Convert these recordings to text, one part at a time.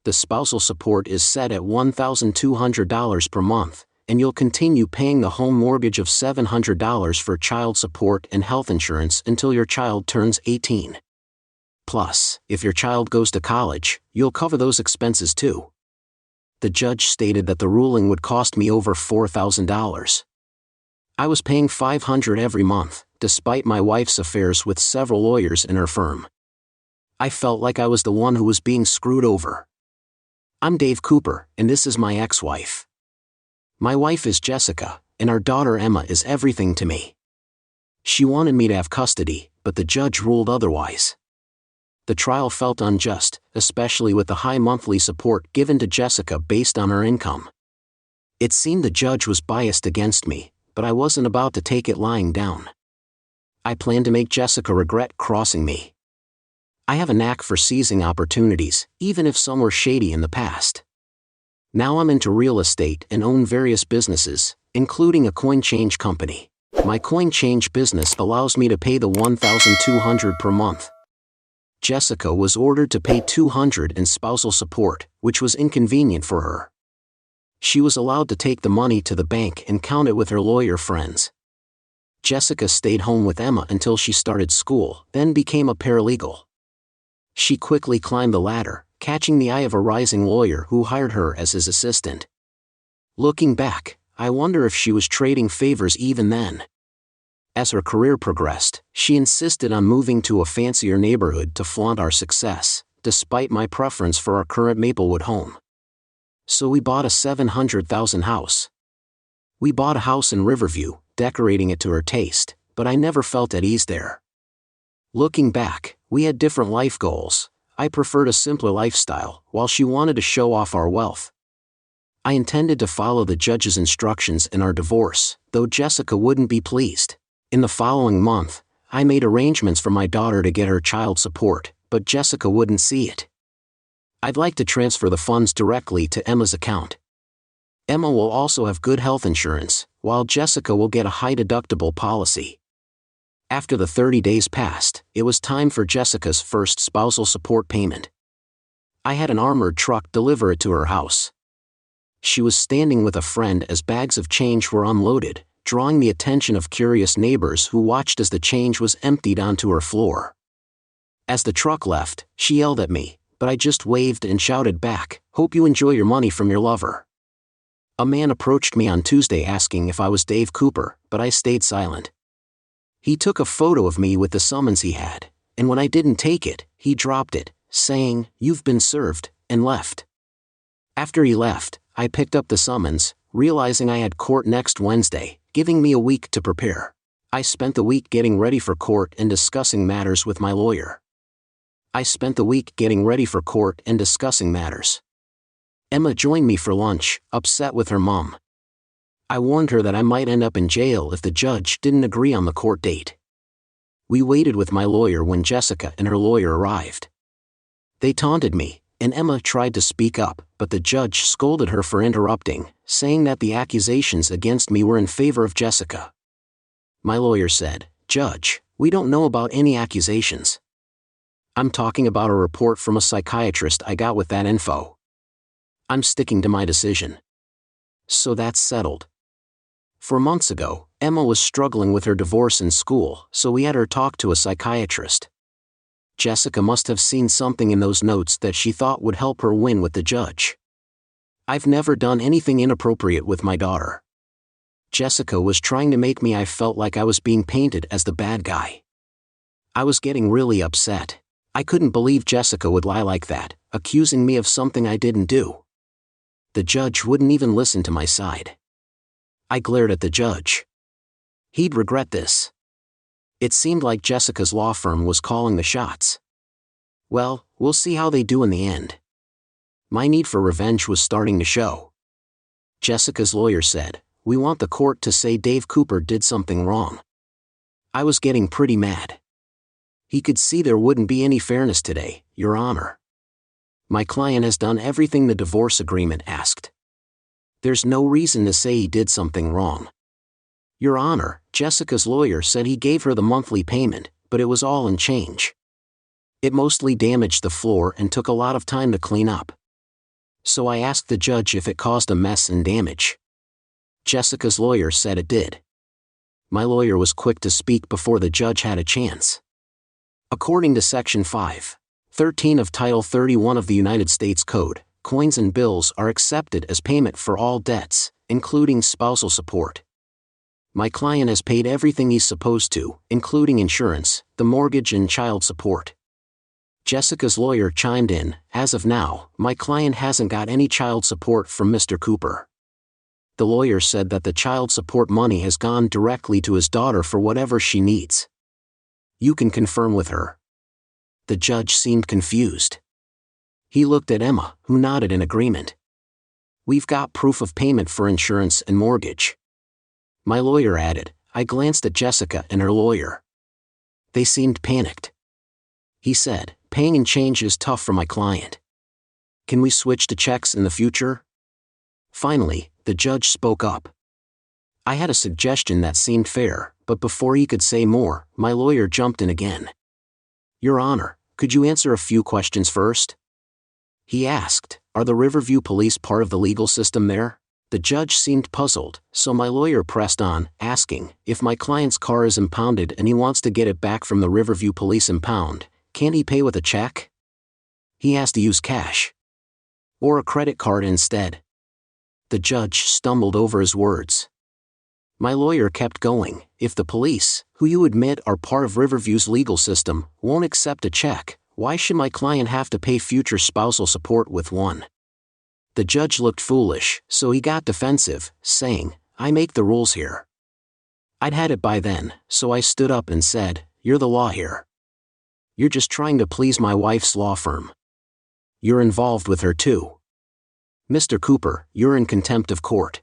The spousal support is set at $1,200 per month, and you'll continue paying the home mortgage of $700 for child support and health insurance until your child turns 18. Plus, if your child goes to college, you'll cover those expenses too. The judge stated that the ruling would cost me over $4,000. I was paying $500 every month, despite my wife's affairs with several lawyers in her firm. I felt like I was the one who was being screwed over. I'm Dave Cooper, and this is my ex-wife. My wife is Jessica, and our daughter Emma is everything to me. She wanted me to have custody, but the judge ruled otherwise. The trial felt unjust, especially with the high monthly support given to Jessica based on her income. It seemed the judge was biased against me, but I wasn't about to take it lying down. I planned to make Jessica regret crossing me. I have a knack for seizing opportunities, even if some were shady in the past. Now I'm into real estate and own various businesses, including a coin change company. My coin change business allows me to pay the $1,200 per month. Jessica was ordered to pay $200 in spousal support, which was inconvenient for her. She was allowed to take the money to the bank and count it with her lawyer friends. Jessica stayed home with Emma until she started school, then became a paralegal. She quickly climbed the ladder, catching the eye of a rising lawyer who hired her as his assistant. Looking back, I wonder if she was trading favors even then. As her career progressed, she insisted on moving to a fancier neighborhood to flaunt our success, despite my preference for our current Maplewood home. So we bought a $700,000 house. We bought a house in Riverview, decorating it to her taste, but I never felt at ease there. Looking back, we had different life goals. I preferred a simpler lifestyle, while she wanted to show off our wealth. I intended to follow the judge's instructions in our divorce, though Jessica wouldn't be pleased. In the following month, I made arrangements for my daughter to get her child support, but Jessica wouldn't see it. I'd like to transfer the funds directly to Emma's account. Emma will also have good health insurance, while Jessica will get a high-deductible policy. After the 30 days passed, it was time for Jessica's first spousal support payment. I had an armored truck deliver it to her house. She was standing with a friend as bags of change were unloaded, drawing the attention of curious neighbors who watched as the change was emptied onto her floor. As the truck left, she yelled at me, but I just waved and shouted back, "Hope you enjoy your money from your lover." A man approached me on Tuesday asking if I was Dave Cooper, but I stayed silent. He took a photo of me with the summons he had, and when I didn't take it, he dropped it, saying, "You've been served," and left. After he left, I picked up the summons, realizing I had court next Wednesday, giving me a week to prepare. I spent the week getting ready for court and discussing matters with my lawyer. Emma joined me for lunch, upset with her mom. I warned her that I might end up in jail if the judge didn't agree on the court date. We waited with my lawyer when Jessica and her lawyer arrived. They taunted me, and Emma tried to speak up, but the judge scolded her for interrupting, saying that the accusations against me were in favor of Jessica. My lawyer said, "Judge, we don't know about any accusations. I'm talking about a report from a psychiatrist I got with that info. I'm sticking to my decision." So that's settled. 4 months ago, Emma was struggling with her divorce in school, so we had her talk to a psychiatrist. Jessica must have seen something in those notes that she thought would help her win with the judge. I've never done anything inappropriate with my daughter. Jessica was trying to make me I felt like I was being painted as the bad guy. I was getting really upset. I couldn't believe Jessica would lie like that, accusing me of something I didn't do. The judge wouldn't even listen to my side. I glared at the judge. He'd regret this. It seemed like Jessica's law firm was calling the shots. Well, we'll see how they do in the end. My need for revenge was starting to show. Jessica's lawyer said, "We want the court to say Dave Cooper did something wrong." I was getting pretty mad. He could see there wouldn't be any fairness today, Your Honor. My client has done everything the divorce agreement asked. There's no reason to say he did something wrong. Your Honor, Jessica's lawyer said he gave her the monthly payment, but it was all in change. It mostly damaged the floor and took a lot of time to clean up. So I asked the judge if it caused a mess and damage. Jessica's lawyer said it did. My lawyer was quick to speak before the judge had a chance. According to Section 5(13) of Title 31 of the United States Code, coins and bills are accepted as payment for all debts, including spousal support. My client has paid everything he's supposed to, including insurance, the mortgage and child support. Jessica's lawyer chimed in, as of now, my client hasn't got any child support from Mr. Cooper. The lawyer said that the child support money has gone directly to his daughter for whatever she needs. You can confirm with her. The judge seemed confused. He looked at Emma, who nodded in agreement. We've got proof of payment for insurance and mortgage. My lawyer added. I glanced at Jessica and her lawyer. They seemed panicked. He said, paying in change is tough for my client. Can we switch to checks in the future? Finally, the judge spoke up. I had a suggestion that seemed fair, but before he could say more, my lawyer jumped in again. Your Honor, could you answer a few questions first? He asked, are the Riverview Police part of the legal system there? The judge seemed puzzled, so my lawyer pressed on, asking, if my client's car is impounded and he wants to get it back from the Riverview Police impound, can't he pay with a check? He has to use cash. Or a credit card instead. The judge stumbled over his words. My lawyer kept going, if the police, who you admit are part of Riverview's legal system, won't accept a check, why should my client have to pay future spousal support with one? The judge looked foolish, so he got defensive, saying, I make the rules here. I'd had it by then, so I stood up and said, you're the law here. You're just trying to please my wife's law firm. You're involved with her too. Mr. Cooper, you're in contempt of court.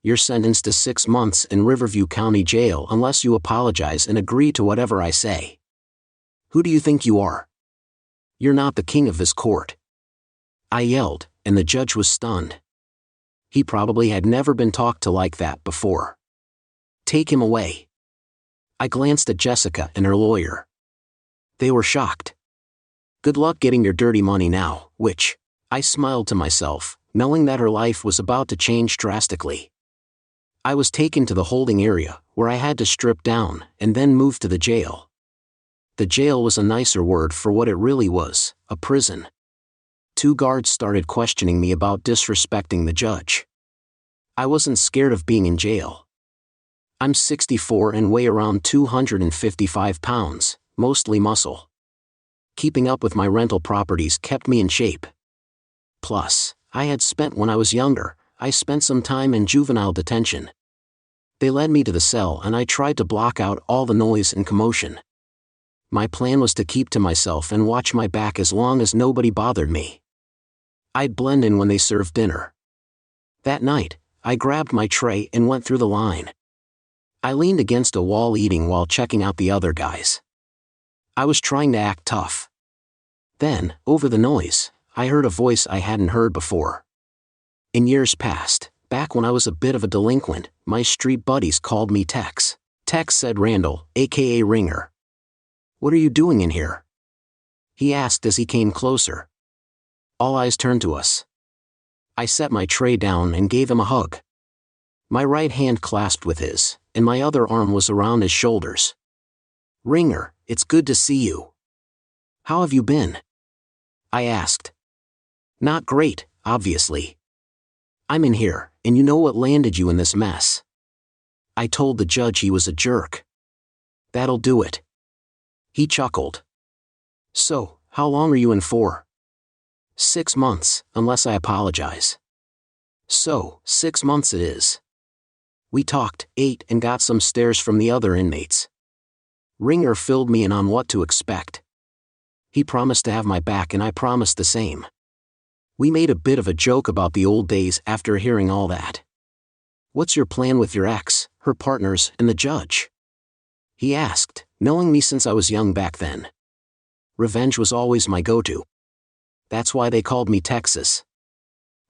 You're sentenced to 6 months in Riverview County Jail unless you apologize and agree to whatever I say. Who do you think you are? You're not the king of this court. I yelled, and the judge was stunned. He probably had never been talked to like that before. Take him away. I glanced at Jessica and her lawyer. They were shocked. Good luck getting your dirty money now, which, I smiled to myself, knowing that her life was about to change drastically. I was taken to the holding area, where I had to strip down, and then moved to the jail. The jail was a nicer word for what it really was, a prison. 2 guards started questioning me about disrespecting the judge. I wasn't scared of being in jail. I'm 64 and weigh around 255 pounds, mostly muscle. Keeping up with my rental properties kept me in shape. Plus, I had spent when I was younger, I spent some time in juvenile detention. They led me to the cell and I tried to block out all the noise and commotion. My plan was to keep to myself and watch my back as long as nobody bothered me. I'd blend in when they served dinner. That night, I grabbed my tray and went through the line. I leaned against a wall eating while checking out the other guys. I was trying to act tough. Then, over the noise, I heard a voice I hadn't heard before. In years past, back when I was a bit of a delinquent, my street buddies called me Tex. Tex, said Randall, aka Ringer. What are you doing in here? He asked as he came closer. All eyes turned to us. I set my tray down and gave him a hug. My right hand clasped with his, and my other arm was around his shoulders. Ringer, it's good to see you. How have you been? I asked. Not great, obviously. I'm in here, and you know what landed you in this mess. I told the judge he was a jerk. That'll do it. He chuckled. So, how long are you in for? 6 months, unless I apologize. So, 6 months it is. We talked, ate, and got some stares from the other inmates. Ringer filled me in on what to expect. He promised to have my back and I promised the same. We made a bit of a joke about the old days after hearing all that. What's your plan with your ex, her partners, and the judge? He asked, knowing me since I was young back then. Revenge was always my go-to. That's why they called me Texas.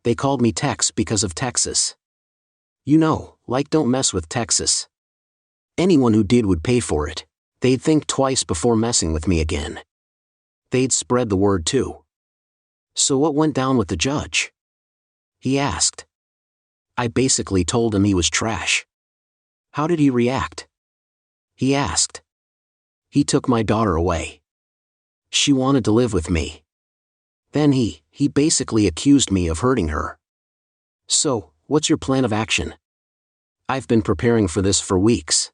They called me Tex because of Texas. You know, like don't mess with Texas. Anyone who did would pay for it. They'd think twice before messing with me again. They'd spread the word too. So what went down with the judge? he asked. I basically told him he was trash. How did he react? He asked. He took my daughter away. She wanted to live with me. Then he basically accused me of hurting her. So, what's your plan of action? I've been preparing for this for weeks.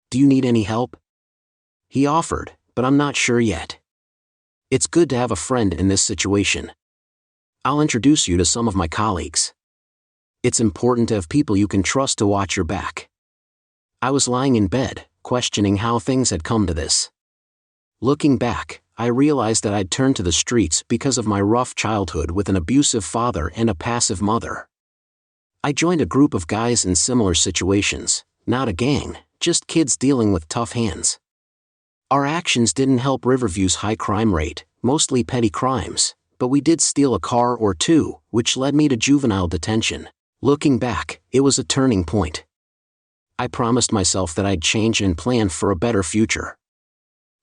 Do you need any help? He offered, but I'm not sure yet. It's good to have a friend in this situation. I'll introduce you to some of my colleagues. It's important to have people you can trust to watch your back. I was lying in bed, questioning how things had come to this. Looking back, I realized that I'd turned to the streets because of my rough childhood with an abusive father and a passive mother. I joined a group of guys in similar situations, not a gang, just kids dealing with tough hands. Our actions didn't help Riverview's high crime rate, mostly petty crimes, but we did steal a car or two, which led me to juvenile detention. Looking back, it was a turning point. I promised myself that I'd change and plan for a better future.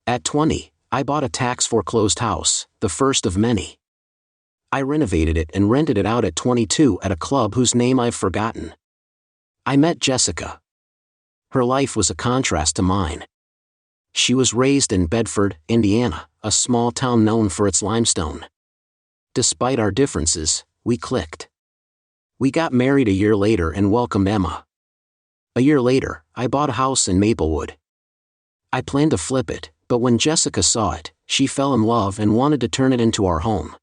At 20, I bought a tax-foreclosed house, the first of many. I renovated it and rented it out at 22 at a club whose name I've forgotten. I met Jessica. Her life was a contrast to mine. She was raised in Bedford, Indiana, a small town known for its limestone. Despite our differences, we clicked. We got married a year later and welcomed Emma. A year later, I bought a house in Maplewood. I planned to flip it, but when Jessica saw it, she fell in love and wanted to turn it into our home.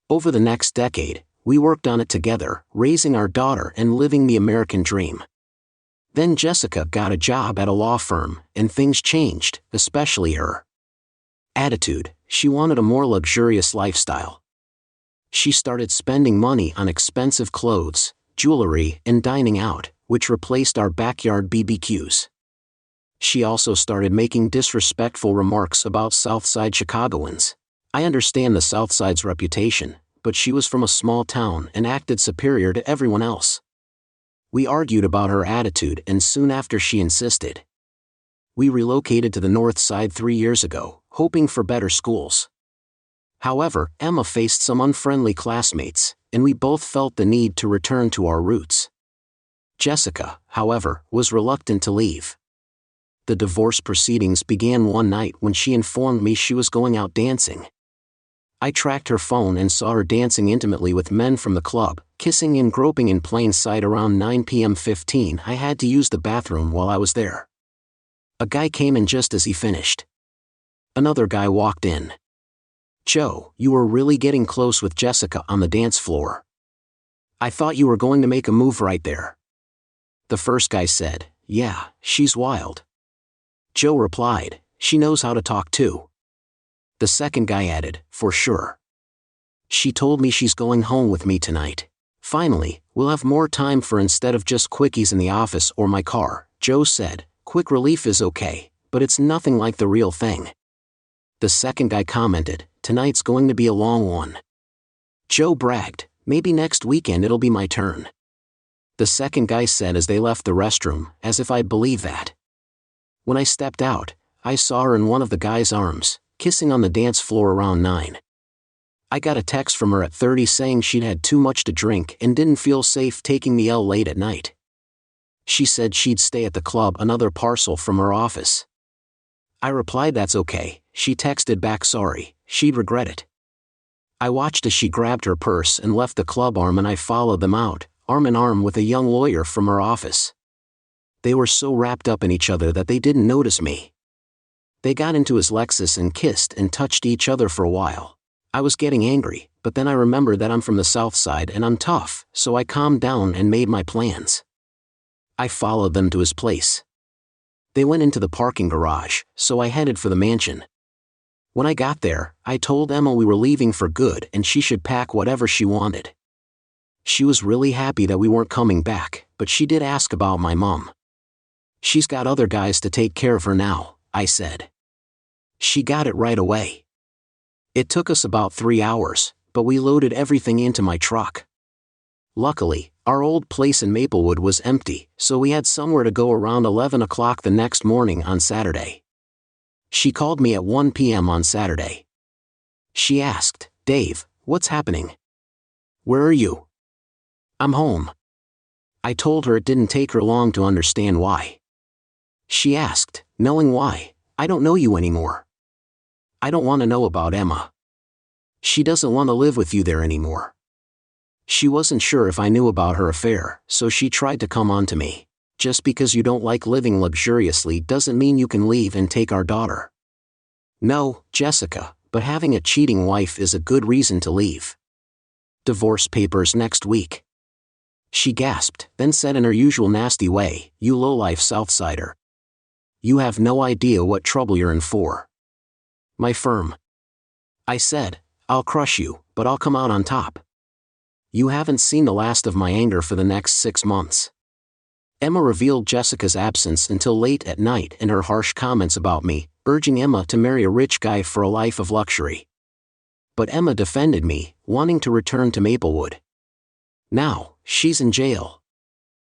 Over the next decade, we worked on it together, raising our daughter and living the American dream. Then Jessica got a job at a law firm, and things changed, especially her attitude. She wanted a more luxurious lifestyle. She started spending money on expensive clothes, jewelry, and dining out, which replaced our backyard BBQs. She also started making disrespectful remarks about Southside Chicagoans. I understand the Southside's reputation, but she was from a small town and acted superior to everyone else. We argued about her attitude, and soon after she insisted. We relocated to the North Side 3 years ago, hoping for better schools. However, Emma faced some unfriendly classmates, and we both felt the need to return to our roots. Jessica, however, was reluctant to leave. The divorce proceedings began one night when she informed me she was going out dancing. I tracked her phone and saw her dancing intimately with men from the club, kissing and groping in plain sight around 9 p.m. 15. I had to use the bathroom while I was there. A guy came in just as he finished. Another guy walked in. "Joe, you were really getting close with Jessica on the dance floor. I thought you were going to make a move right there." The first guy said, "Yeah, she's wild." Joe replied, "She knows how to talk too." The second guy added, "For sure. She told me she's going home with me tonight. Finally, we'll have more time for instead of just quickies in the office or my car." Joe said, "Quick relief is okay, but it's nothing like the real thing." The second guy commented, "Tonight's going to be a long one." Joe bragged, "Maybe next weekend it'll be my turn." The second guy said as they left the restroom, as if I'd believe that. When I stepped out, I saw her in one of the guy's arms, kissing on the dance floor around 9. I got a text from her at 30 saying she'd had too much to drink and didn't feel safe taking the L late at night. She said she'd stay at the club, another parcel from her office. I replied that's okay. She texted back sorry, she'd regret it. I watched as she grabbed her purse and left the club arm, and I followed them out, arm in arm with a young lawyer from her office. They were so wrapped up in each other that they didn't notice me. They got into his Lexus and kissed and touched each other for a while. I was getting angry, but then I remembered that I'm from the South Side and I'm tough, so I calmed down and made my plans. I followed them to his place. They went into the parking garage, so I headed for the mansion. When I got there, I told Emma we were leaving for good and she should pack whatever she wanted. She was really happy that we weren't coming back, but she did ask about my mom. "She's got other guys to take care of her now," I said. She got it right away. It took us about 3 hours, but we loaded everything into my truck. Luckily, our old place in Maplewood was empty, so we had somewhere to go around 11 o'clock the next morning on Saturday. She called me at 1 p.m. on Saturday. She asked, "Dave, what's happening? Where are you?" I'm home. I told her it didn't take her long to understand why. She asked, knowing why, I don't know you anymore. I don't want to know about Emma. She doesn't want to live with you there anymore. She wasn't sure if I knew about her affair, so she tried to come on to me. Just because you don't like living luxuriously doesn't mean you can leave and take our daughter. No, Jessica, but having a cheating wife is a good reason to leave. Divorce papers next week. She gasped, then said in her usual nasty way, you lowlife Southsider. You have no idea what trouble you're in for. My firm. I said, I'll crush you, but I'll come out on top. You haven't seen the last of my anger for the next 6 months. Emma revealed Jessica's absence until late at night and her harsh comments about me, urging Emma to marry a rich guy for a life of luxury. But Emma defended me, wanting to return to Maplewood. Now, she's in jail.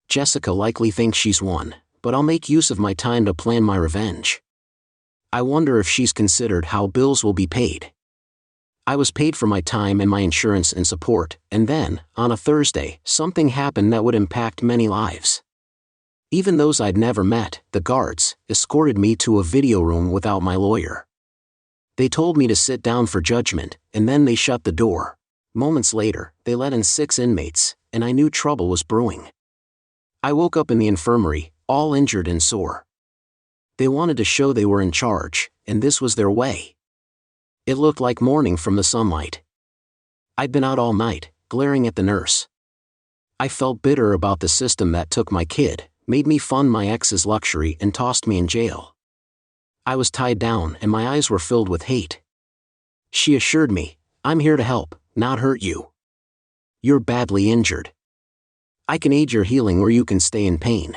Jessica likely thinks she's won, but I'll make use of my time to plan my revenge. I wonder if she's considered how bills will be paid. I was paid for my time and my insurance and support, and then, on a Thursday, something happened that would impact many lives. Even those I'd never met, the guards, escorted me to a video room without my lawyer. They told me to sit down for judgment, and then they shut the door. Moments later, they let in 6 inmates, and I knew trouble was brewing. I woke up in the infirmary, all injured and sore. They wanted to show they were in charge, and this was their way. It looked like morning from the sunlight. I'd been out all night, glaring at the nurse. I felt bitter about the system that took my kid, made me fund my ex's luxury and tossed me in jail. I was tied down and my eyes were filled with hate. She assured me, I'm here to help, not hurt you. You're badly injured. I can aid your healing or you can stay in pain.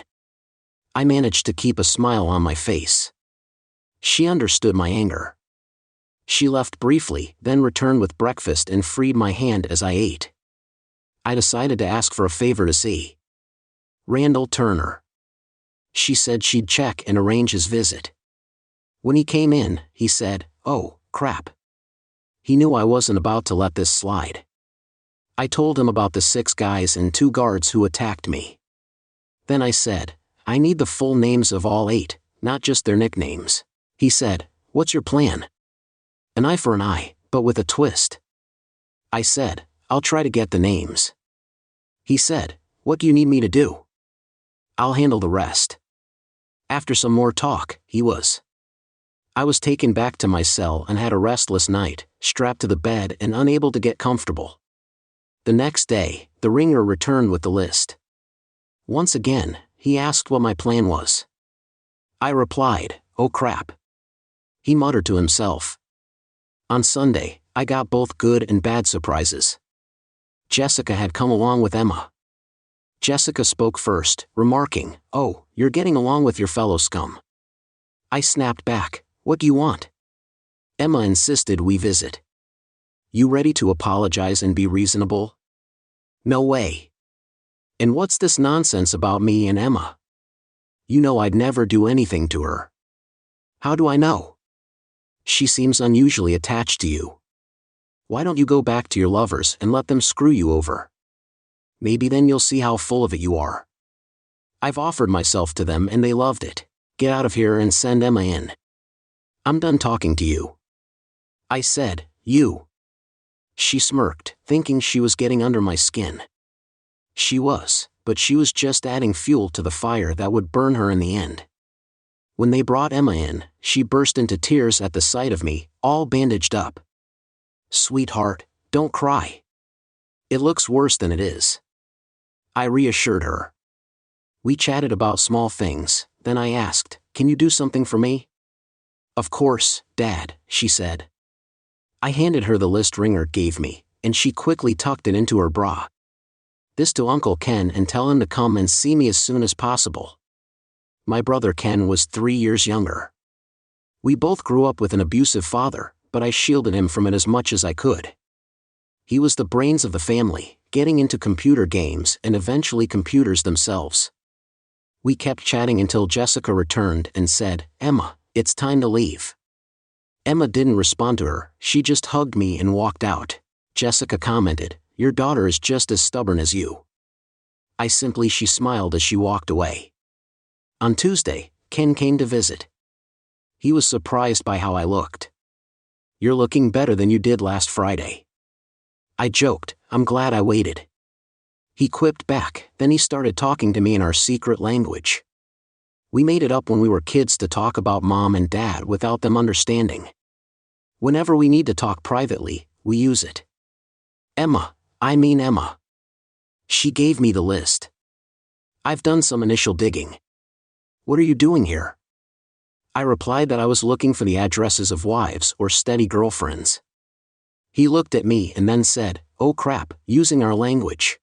I managed to keep a smile on my face. She understood my anger. She left briefly, then returned with breakfast and freed my hand as I ate. I decided to ask for a favor to see Randall Turner. She said she'd check and arrange his visit. When he came in, he said, "Oh, crap." He knew I wasn't about to let this slide. I told him about the 6 guys and 2 guards who attacked me. Then I said, I need the full names of all 8, not just their nicknames. He said, what's your plan? An eye for an eye, but with a twist. I said, I'll try to get the names. He said, what do you need me to do? I'll handle the rest. After some more talk, I was taken back to my cell and had a restless night, strapped to the bed and unable to get comfortable. The next day, the ringer returned with the list. Once again, he asked what my plan was. I replied, oh crap. He muttered to himself. On Sunday, I got both good and bad surprises. Jessica had come along with Emma. Jessica spoke first, remarking, oh, you're getting along with your fellow scum. I snapped back, what do you want? Emma insisted we visit. You ready to apologize and be reasonable? No way. And what's this nonsense about me and Emma? You know I'd never do anything to her. How do I know? She seems unusually attached to you. Why don't you go back to your lovers and let them screw you over? Maybe then you'll see how full of it you are. I've offered myself to them and they loved it. Get out of here and send Emma in. I'm done talking to you. I said, you. She smirked, thinking she was getting under my skin. She was, but she was just adding fuel to the fire that would burn her in the end. When they brought Emma in, she burst into tears at the sight of me, all bandaged up. Sweetheart, don't cry. It looks worse than it is. I reassured her. We chatted about small things, then I asked, can you do something for me? Of course, Dad, she said. I handed her the list Ringer gave me, and she quickly tucked it into her bra. This to Uncle Ken and tell him to come and see me as soon as possible. My brother Ken was 3 years younger. We both grew up with an abusive father, but I shielded him from it as much as I could. He was the brains of the family, getting into computer games and eventually computers themselves. We kept chatting until Jessica returned and said, Emma, it's time to leave. Emma didn't respond to her, she just hugged me and walked out. Jessica commented, your daughter is just as stubborn as you. She smiled as she walked away. On Tuesday, Ken came to visit. He was surprised by how I looked. "You're looking better than you did last Friday." I joked, "I'm glad I waited." He quipped back, then he started talking to me in our secret language. We made it up when we were kids to talk about mom and dad without them understanding. Whenever we need to talk privately, we use it. Emma. She gave me the list. "I've done some initial digging." "What are you doing here?" I replied that I was looking for the addresses of wives or steady girlfriends. He looked at me and then said, "Oh crap," using our language.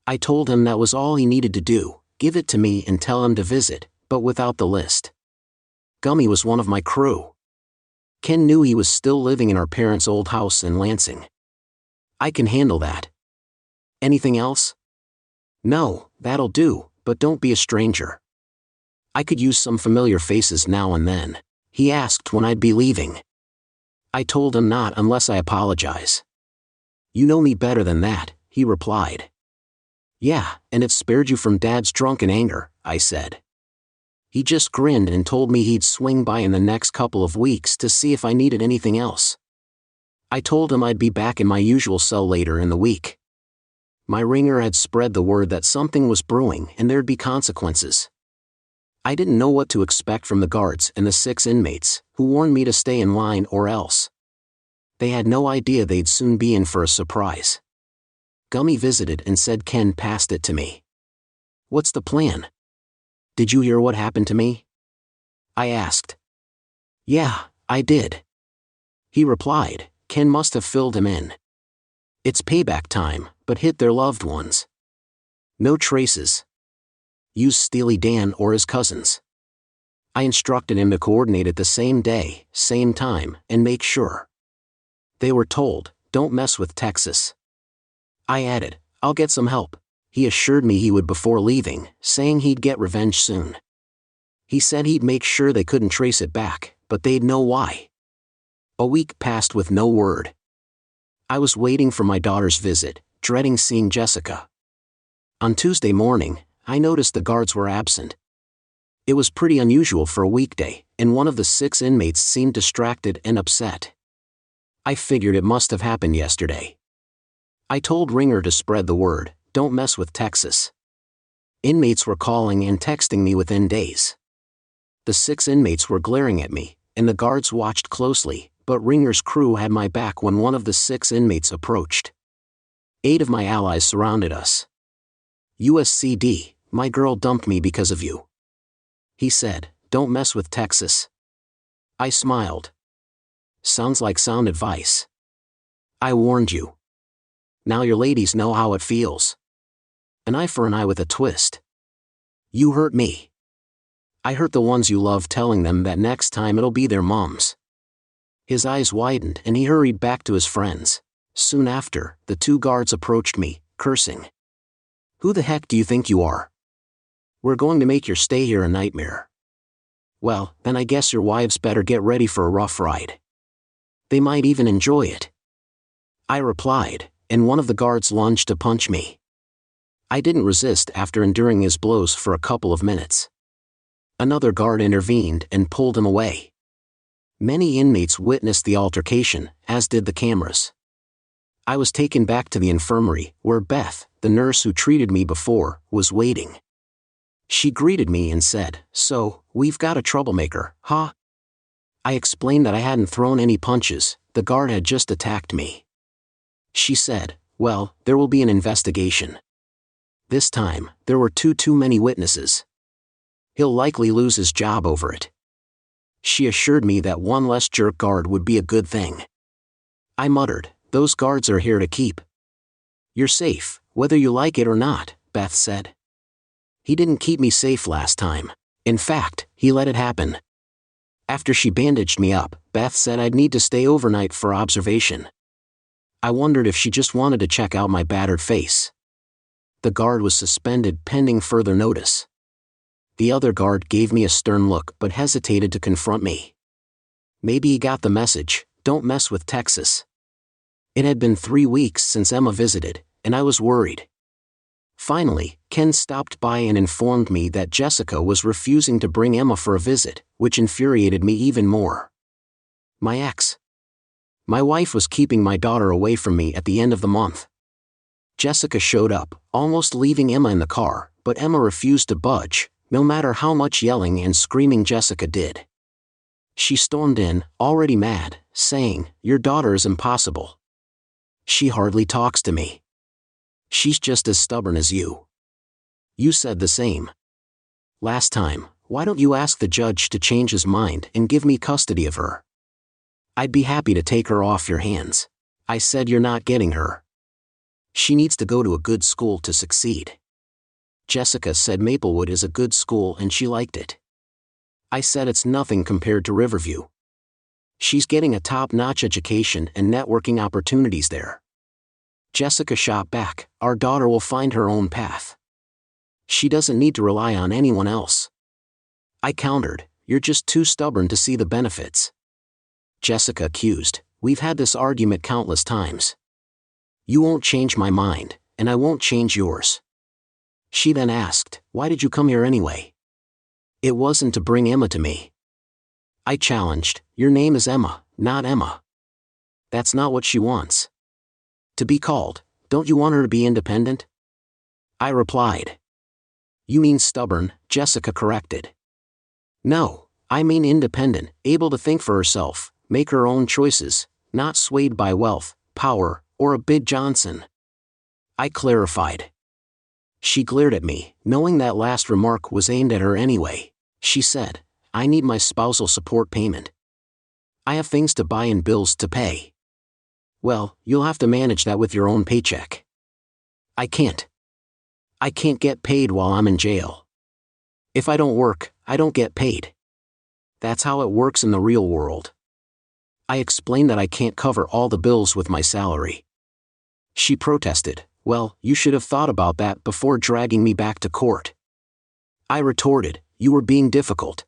I told him that was all he needed to do, give it to me and tell him to visit, but without the list. Gummy was one of my crew. Ken knew he was still living in our parents' old house in Lansing. "I can handle that." "Anything else?" "No, that'll do, but don't be a stranger." I could use some familiar faces now and then. He asked when I'd be leaving. I told him not unless I apologize. "You know me better than that," he replied. "Yeah, and it spared you from Dad's drunken anger," I said. He just grinned and told me he'd swing by in the next couple of weeks to see if I needed anything else. I told him I'd be back in my usual cell later in the week. My ringer had spread the word that something was brewing and there'd be consequences. I didn't know what to expect from the guards and the 6 inmates, who warned me to stay in line or else. They had no idea they'd soon be in for a surprise. Gummy visited and said Ken passed it to me. "What's the plan?" "Did you hear what happened to me?" I asked. "Yeah, I did." He replied, "Ken must have filled him in. It's payback time, but hit their loved ones. No traces. Use Steely Dan or his cousins." I instructed him to coordinate it the same day, same time, and make sure. They were told, "Don't mess with Texas." I added, "I'll get some help." He assured me he would before leaving, saying he'd get revenge soon. He said he'd make sure they couldn't trace it back, but they'd know why. A week passed with no word. I was waiting for my daughter's visit, dreading seeing Jessica. On Tuesday morning, I noticed the guards were absent. It was pretty unusual for a weekday, and one of the 6 inmates seemed distracted and upset. I figured it must have happened yesterday. I told Ringer to spread the word, "Don't mess with Texas." Inmates were calling and texting me within days. The 6 inmates were glaring at me, and the guards watched closely, but Ringer's crew had my back when one of the 6 inmates approached. 8 of my allies surrounded us. "USCD, my girl dumped me because of you." He said, "Don't mess with Texas." I smiled. Sounds like sound advice. "I warned you. Now your ladies know how it feels. An eye for an eye with a twist. You hurt me. I hurt the ones you love, telling them that next time it'll be their moms." His eyes widened and he hurried back to his friends. Soon after, the 2 guards approached me, cursing. "Who the heck do you think you are? We're going to make your stay here a nightmare." "Well, then I guess your wives better get ready for a rough ride. They might even enjoy it." I replied, and one of the guards lunged to punch me. I didn't resist after enduring his blows for a couple of minutes. Another guard intervened and pulled him away. Many inmates witnessed the altercation, as did the cameras. I was taken back to the infirmary, where Beth, the nurse who treated me before, was waiting. She greeted me and said, "So, we've got a troublemaker, huh?" I explained that I hadn't thrown any punches, the guard had just attacked me. She said, "Well, there will be an investigation. This time, there were too many witnesses. He'll likely lose his job over it." She assured me that one less jerk guard would be a good thing. I muttered, "Those guards are here to keep." "You're safe, whether you like it or not," Beth said. "He didn't keep me safe last time. In fact, he let it happen." After she bandaged me up, Beth said I'd need to stay overnight for observation. I wondered if she just wanted to check out my battered face. The guard was suspended pending further notice. The other guard gave me a stern look but hesitated to confront me. Maybe he got the message, don't mess with Texas. It had been 3 weeks since Emma visited, and I was worried. Finally, Ken stopped by and informed me that Jessica was refusing to bring Emma for a visit, which infuriated me even more. My wife was keeping my daughter away from me at the end of the month. Jessica showed up, almost leaving Emma in the car, but Emma refused to budge, no matter how much yelling and screaming Jessica did. She stormed in, already mad, saying, "Your daughter is impossible. She hardly talks to me. She's just as stubborn as you. You said the same last time. Why don't you ask the judge to change his mind and give me custody of her? I'd be happy to take her off your hands." I said, "You're not getting her. She needs to go to a good school to succeed." Jessica said Maplewood is a good school and she liked it. I said it's nothing compared to Riverview. She's getting a top-notch education and networking opportunities there. Jessica shot back, "Our daughter will find her own path. She doesn't need to rely on anyone else." I countered, "You're just too stubborn to see the benefits." Jessica accused, "We've had this argument countless times. You won't change my mind, and I won't change yours." She then asked, "Why did you come here anyway?" "It wasn't to bring Emma to me." I challenged, "Your name is Emma, not Emma. That's not what she wants to be called. Don't you want her to be independent?" I replied. "You mean stubborn," Jessica corrected. "No, I mean independent, able to think for herself, make her own choices, not swayed by wealth, power, or a Bid Johnson." I clarified. She glared at me, knowing that last remark was aimed at her anyway. She said, "I need my spousal support payment. I have things to buy and bills to pay." "Well, you'll have to manage that with your own paycheck." I can't get paid while I'm in jail. If I don't work, I don't get paid. That's how it works in the real world." I explained that I can't cover all the bills with my salary. She protested, "Well, you should have thought about that before dragging me back to court." I retorted, "You were being difficult."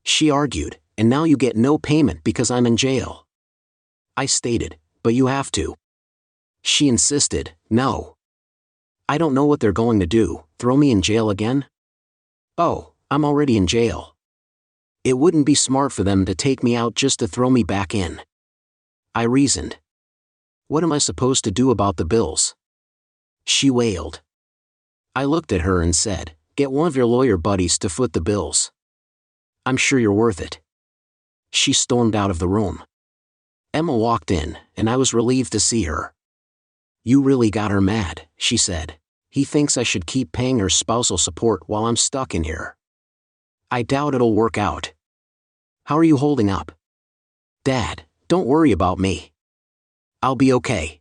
She argued, "And now you get no payment because I'm in jail." I stated, "But you have to." She insisted, "No. I don't know what they're going to do, throw me in jail again? Oh, I'm already in jail. It wouldn't be smart for them to take me out just to throw me back in." I reasoned. "What am I supposed to do about the bills?" She wailed. I looked at her and said, "Get one of your lawyer buddies to foot the bills. I'm sure you're worth it." She stormed out of the room. Emma walked in, and I was relieved to see her. "You really got her mad," she said. "He thinks I should keep paying her spousal support while I'm stuck in here. I doubt it'll work out. How are you holding up?" "Dad, don't worry about me. I'll be okay."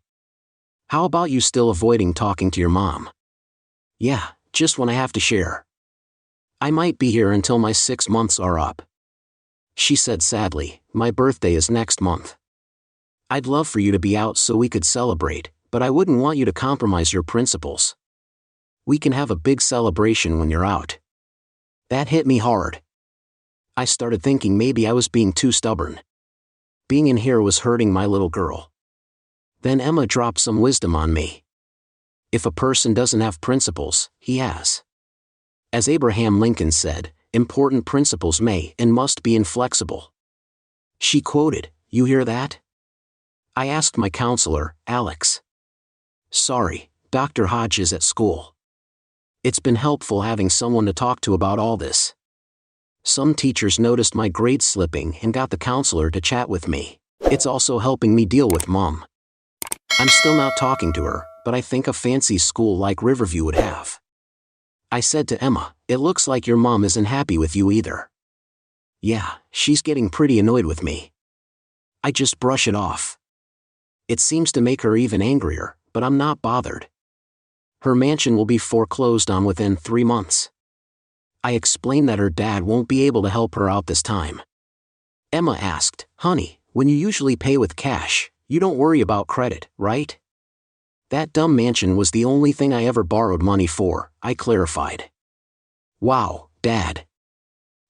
"How about you still avoiding talking to your mom?" "Yeah, just when I have to share. I might be here until my 6 months are up." She said sadly, "My birthday is next month. I'd love for you to be out so we could celebrate, but I wouldn't want you to compromise your principles. We can have a big celebration when you're out." That hit me hard. I started thinking maybe I was being too stubborn. Being in here was hurting my little girl. Then Emma dropped some wisdom on me. If a person doesn't have principles, he has. As Abraham Lincoln said, important principles may and must be inflexible. She quoted, "You hear that?" I asked my counselor, Alex. "Sorry, Dr. Hodge is at school. It's been helpful having someone to talk to about all this. Some teachers noticed my grades slipping and got the counselor to chat with me. It's also helping me deal with Mom. I'm still not talking to her, but I think a fancy school like Riverview would have." I said to Emma, "It looks like your mom isn't happy with you either." "Yeah, she's getting pretty annoyed with me." I just brush it off. It seems to make her even angrier, but I'm not bothered. Her mansion will be foreclosed on within 3 months. I explained that her dad won't be able to help her out this time. Emma asked, "Honey, when you usually pay with cash, you don't worry about credit, right?" "That dumb mansion was the only thing I ever borrowed money for," I clarified. "Wow, Dad.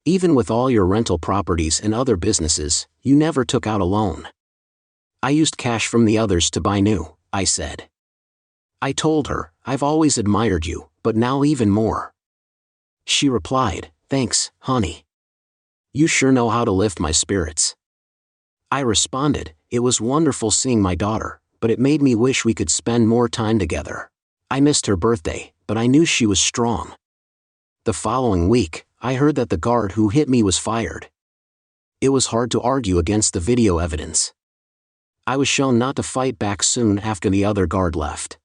Even with all your rental properties and other businesses, you never took out a loan." "I used cash from the others to buy new," I said. I told her, "I've always admired you, but now even more." She replied, "Thanks, honey. You sure know how to lift my spirits." I responded, "It was wonderful seeing my daughter, but it made me wish we could spend more time together. I missed her birthday, but I knew she was strong." The following week, I heard that the guard who hit me was fired. It was hard to argue against the video evidence. I was shown not to fight back soon after the other guard left.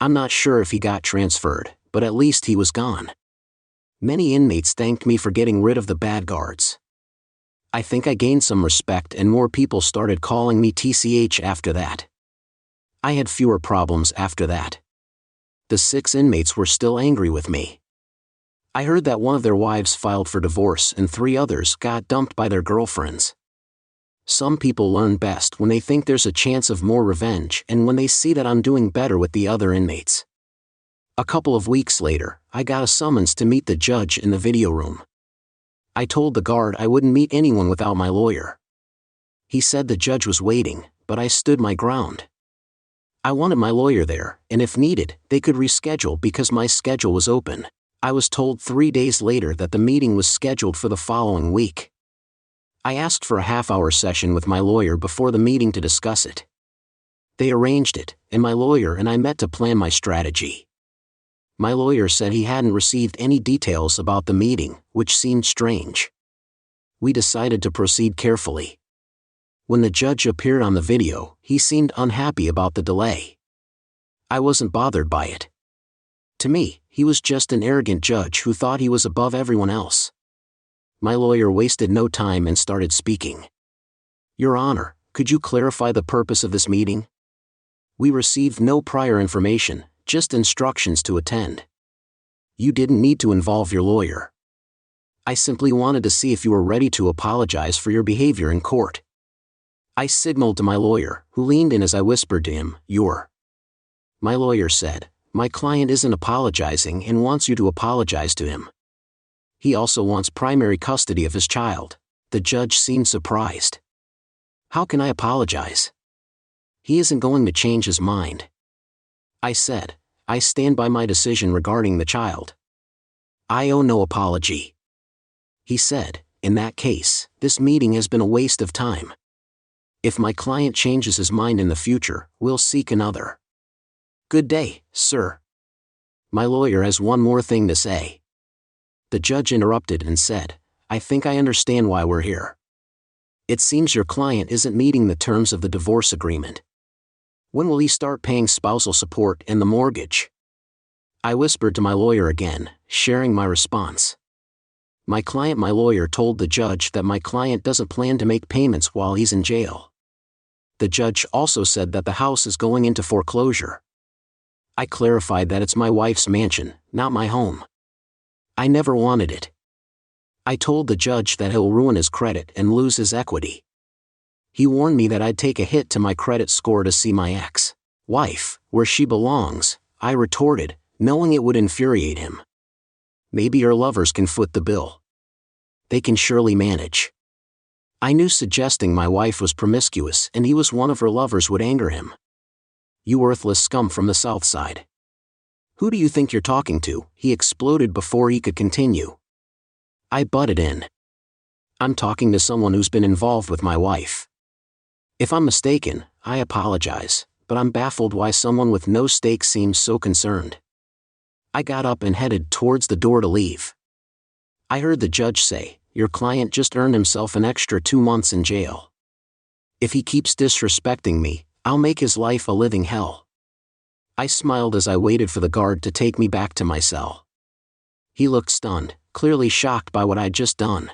I'm not sure if he got transferred, but at least he was gone. Many inmates thanked me for getting rid of the bad guards. I think I gained some respect and more people started calling me TCH after that. I had fewer problems after that. The 6 inmates were still angry with me. I heard that one of their wives filed for divorce and 3 others got dumped by their girlfriends. Some people learn best when they think there's a chance of more revenge and when they see that I'm doing better with the other inmates. A couple of weeks later, I got a summons to meet the judge in the video room. I told the guard I wouldn't meet anyone without my lawyer. He said the judge was waiting, but I stood my ground. I wanted my lawyer there, and if needed, they could reschedule because my schedule was open. I was told 3 days later that the meeting was scheduled for the following week. I asked for a half-hour session with my lawyer before the meeting to discuss it. They arranged it, and my lawyer and I met to plan my strategy. My lawyer said he hadn't received any details about the meeting, which seemed strange. We decided to proceed carefully. When the judge appeared on the video, he seemed unhappy about the delay. I wasn't bothered by it. To me, he was just an arrogant judge who thought he was above everyone else. My lawyer wasted no time and started speaking. "Your Honor, could you clarify the purpose of this meeting? We received no prior information, just instructions to attend. You didn't need to involve your lawyer. I simply wanted to see if you were ready to apologize for your behavior in court." I signaled to my lawyer, who leaned in as I whispered to him, My lawyer said, "My client isn't apologizing and wants you to apologize to him. He also wants primary custody of his child." The judge seemed surprised. "How can I apologize? He isn't going to change his mind." I said, "I stand by my decision regarding the child. I owe no apology." He said, "In that case, this meeting has been a waste of time. If my client changes his mind in the future, we'll seek another." "Good day, sir. My lawyer has one more thing to say." The judge interrupted and said, "I think I understand why we're here. It seems your client isn't meeting the terms of the divorce agreement. When will he start paying spousal support and the mortgage?" I whispered to my lawyer again, sharing my response. My lawyer told the judge that my client doesn't plan to make payments while he's in jail. The judge also said that the house is going into foreclosure. I clarified that it's my wife's mansion, not my home. I never wanted it. I told the judge that he'll ruin his credit and lose his equity. He warned me that I'd take a hit to my credit score to see my ex-wife where she belongs. I retorted, knowing it would infuriate him. "Maybe your lovers can foot the bill. They can surely manage." I knew suggesting my wife was promiscuous and he was one of her lovers would anger him. "You worthless scum from the South Side. Who do you think you're talking to?" he exploded before he could continue. I butted in. "I'm talking to someone who's been involved with my wife. If I'm mistaken, I apologize, but I'm baffled why someone with no stake seems so concerned." I got up and headed towards the door to leave. I heard the judge say, "Your client just earned himself an extra 2 months in jail. If he keeps disrespecting me, I'll make his life a living hell." I smiled as I waited for the guard to take me back to my cell. He looked stunned, clearly shocked by what I'd just done.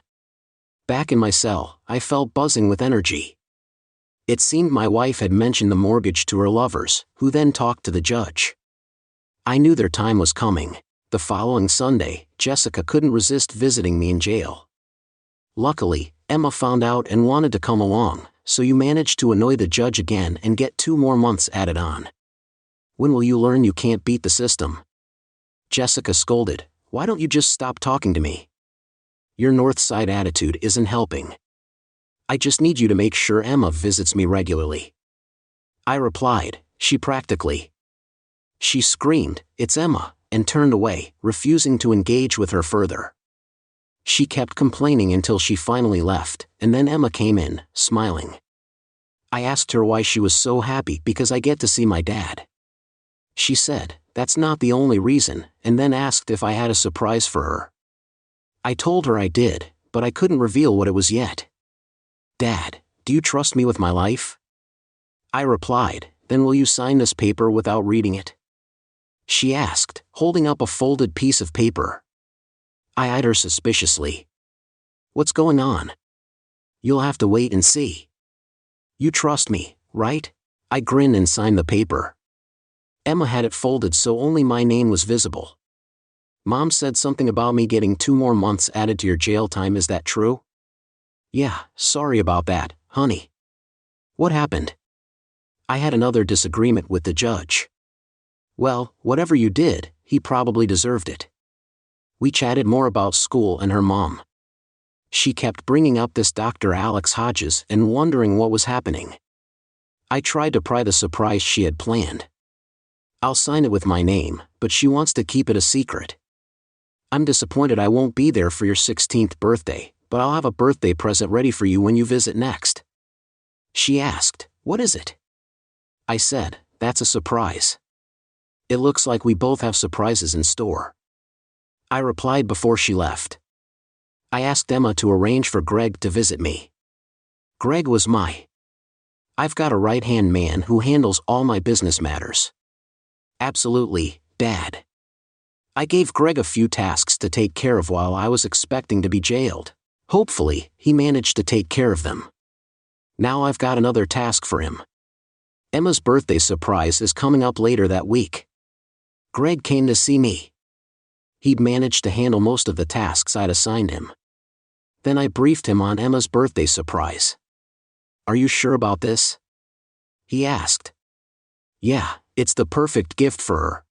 Back in my cell, I felt buzzing with energy. It seemed my wife had mentioned the mortgage to her lovers, who then talked to the judge. I knew their time was coming. The following Sunday, Jessica couldn't resist visiting me in jail. Luckily, Emma found out and wanted to come along, so you managed to annoy the judge again and get 2 more months added on. "When will you learn you can't beat the system?" Jessica scolded, "Why don't you just stop talking to me? Your North Side attitude isn't helping. I just need you to make sure Emma visits me regularly." I replied, "She practically She screamed, "It's Emma," and turned away, refusing to engage with her further. She kept complaining until she finally left, and then Emma came in, smiling. I asked her why she was so happy. "Because I get to see my dad." She said, "That's not the only reason," and then asked if I had a surprise for her. I told her I did, but I couldn't reveal what it was yet. "Dad, do you trust me with my life?" I replied, "Then will you sign this paper without reading it?" She asked, holding up a folded piece of paper. I eyed her suspiciously. "What's going on?" "You'll have to wait and see." "You trust me, right?" I grinned and signed the paper. Emma had it folded so only my name was visible. "Mom said something about me getting 2 more months added to your jail time, is that true?" "Yeah, sorry about that, honey." "What happened?" "I had another disagreement with the judge." "Well, whatever you did, he probably deserved it." We chatted more about school and her mom. She kept bringing up this Dr. Alex Hodges and wondering what was happening. I tried to pry the surprise she had planned. "I'll sign it with my name, but she wants to keep it a secret. I'm disappointed I won't be there for your 16th birthday, but I'll have a birthday present ready for you when you visit next." She asked, "What is it?" I said, "That's a surprise. It looks like we both have surprises in store." I replied before she left. I asked Emma to arrange for Greg to visit me. Greg was I've got a right-hand man who handles all my business matters. "Absolutely, Dad." I gave Greg a few tasks to take care of while I was expecting to be jailed. Hopefully, he managed to take care of them. Now I've got another task for him. Emma's birthday surprise is coming up later that week. Greg came to see me. He'd managed to handle most of the tasks I'd assigned him. Then I briefed him on Emma's birthday surprise. "Are you sure about this?" he asked. "Yeah, it's the perfect gift for her.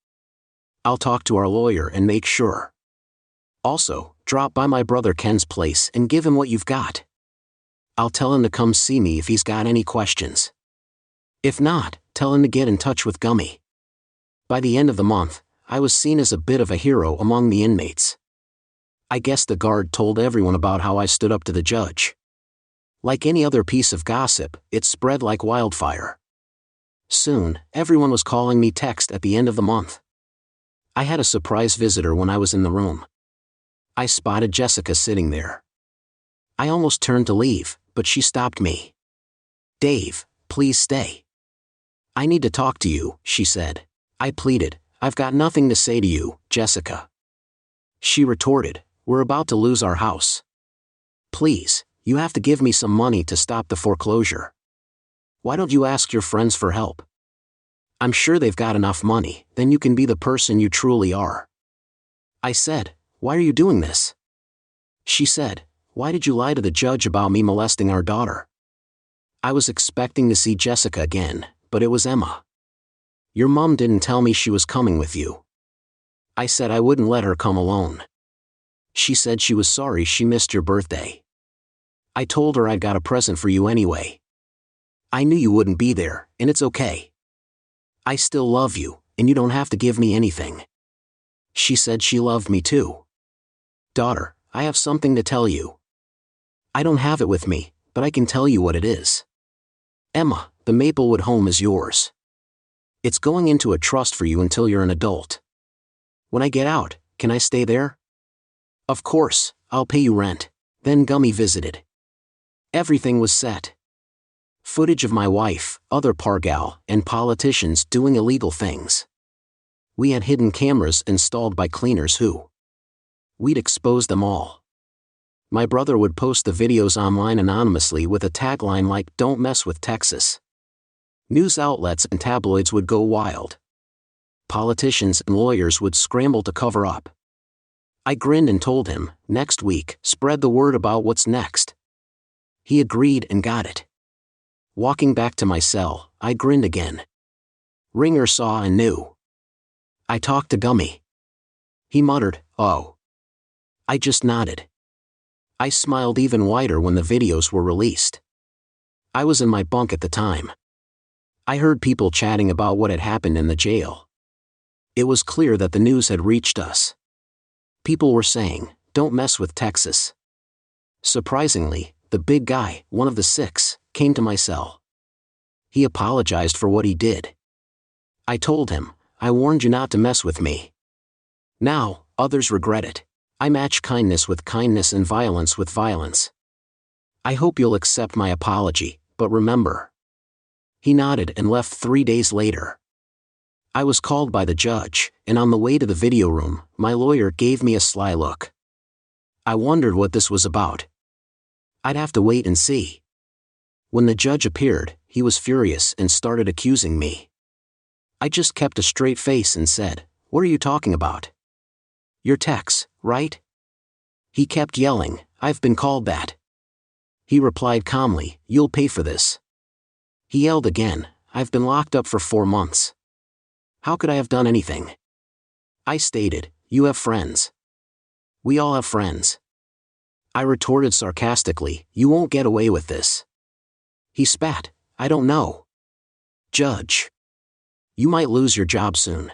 I'll talk to our lawyer and make sure. Also, drop by my brother Ken's place and give him what you've got. I'll tell him to come see me if he's got any questions. If not, tell him to get in touch with Gummy." By the end of the month, I was seen as a bit of a hero among the inmates. I guess the guard told everyone about how I stood up to the judge. Like any other piece of gossip, it spread like wildfire. Soon, everyone was calling me text at the end of the month. I had a surprise visitor when I was in the room. I spotted Jessica sitting there. I almost turned to leave, but she stopped me. "Dave, please stay. I need to talk to you," she said. I pleaded, "I've got nothing to say to you, Jessica." She retorted, "We're about to lose our house. Please, you have to give me some money to stop the foreclosure. Why don't you ask your friends for help? I'm sure they've got enough money, then you can be the person you truly are." I said, "Why are you doing this?" She said, "Why did you lie to the judge about me molesting our daughter?" I was expecting to see Jessica again, but it was Emma. "Your mom didn't tell me she was coming with you." I said I wouldn't let her come alone. She said she was sorry she missed your birthday. I told her I'd got a present for you anyway. I knew you wouldn't be there, and it's okay. I still love you, and you don't have to give me anything. She said she loved me too. "Daughter, I have something to tell you. I don't have it with me, but I can tell you what it is. Emma, the Maplewood home is yours. It's going into a trust for you until you're an adult. When I get out, can I stay there?" "Of course, I'll pay you rent." Then Gummy visited. Everything was set. Footage of my wife, other pargal, and politicians doing illegal things. We had hidden cameras installed by cleaners we'd expose them all. My brother would post the videos online anonymously with a tagline like, "Don't mess with Texas." News outlets and tabloids would go wild. Politicians and lawyers would scramble to cover up. I grinned and told him, "Next week, spread the word about what's next." He agreed and got it. Walking back to my cell, I grinned again. Ringer saw and knew. I talked to Gummy. He muttered, "Oh." I just nodded. I smiled even wider when the videos were released. I was in my bunk at the time. I heard people chatting about what had happened in the jail. It was clear that the news had reached us. People were saying, "Don't mess with Texas." Surprisingly, the big guy, one of the 6, came to my cell. He apologized for what he did. I told him, "I warned you not to mess with me." Now, others regret it. I match kindness with kindness and violence with violence. I hope you'll accept my apology, but remember. He nodded and left 3 days later. I was called by the judge, and on the way to the video room, my lawyer gave me a sly look. I wondered what this was about. I'd have to wait and see. When the judge appeared, he was furious and started accusing me. I just kept a straight face and said, "What are you talking about? You're Tex, right?" He kept yelling, "I've been called that." He replied calmly, "You'll pay for this." He yelled again, "I've been locked up for 4 months. How could I have done anything?" I stated, "You have friends. We all have friends." I retorted sarcastically, "You won't get away with this." He spat, "I don't know. Judge. You might lose your job soon.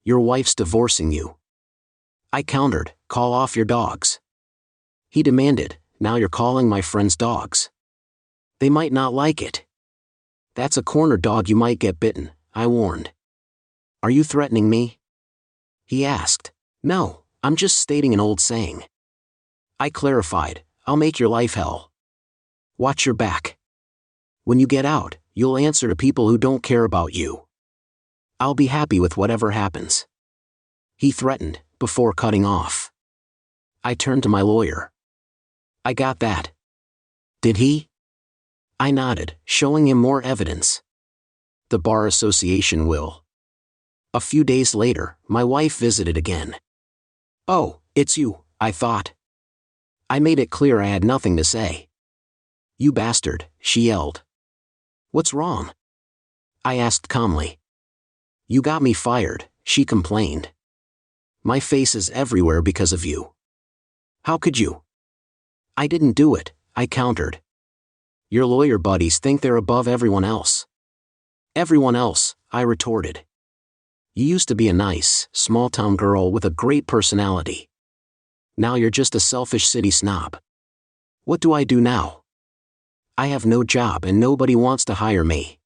Your wife's divorcing you." I countered, "Call off your dogs." He demanded, "Now you're calling my friends dogs. They might not like it." "That's a corner dog, you might get bitten," I warned. "Are you threatening me?" He asked. "No, I'm just stating an old saying." I clarified, "I'll make your life hell. Watch your back. When you get out, you'll answer to people who don't care about you. I'll be happy with whatever happens." He threatened, before cutting off. I turned to my lawyer. "I got that. Did he?" I nodded, showing him more evidence. "The Bar Association will." A few days later, my wife visited again. "Oh, it's you," I thought. I made it clear I had nothing to say. "You bastard," she yelled. "What's wrong?" I asked calmly. "You got me fired," she complained. "My face is everywhere because of you." "How could you?" "I didn't do it," I countered. "Your lawyer buddies think they're above everyone else." "Everyone else," I retorted. "You used to be a nice, small-town girl with a great personality. Now you're just a selfish city snob. What do I do now? I have no job and nobody wants to hire me.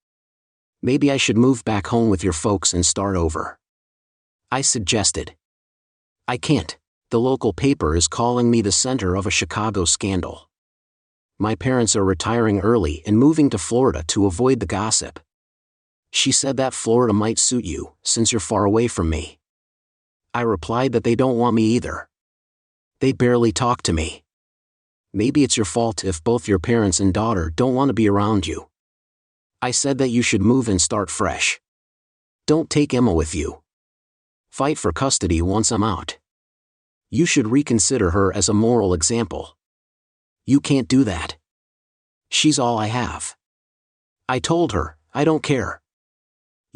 Maybe I should move back home with your folks and start over," I suggested. "I can't. The local paper is calling me the center of a Chicago scandal. My parents are retiring early and moving to Florida to avoid the gossip." She said that Florida might suit you, since you're far away from me. I replied that they don't want me either. They barely talk to me. Maybe it's your fault if both your parents and daughter don't want to be around you. I said that you should move and start fresh. Don't take Emma with you. Fight for custody once I'm out. You should reconsider her as a moral example. You can't do that. She's all I have. I told her, I don't care.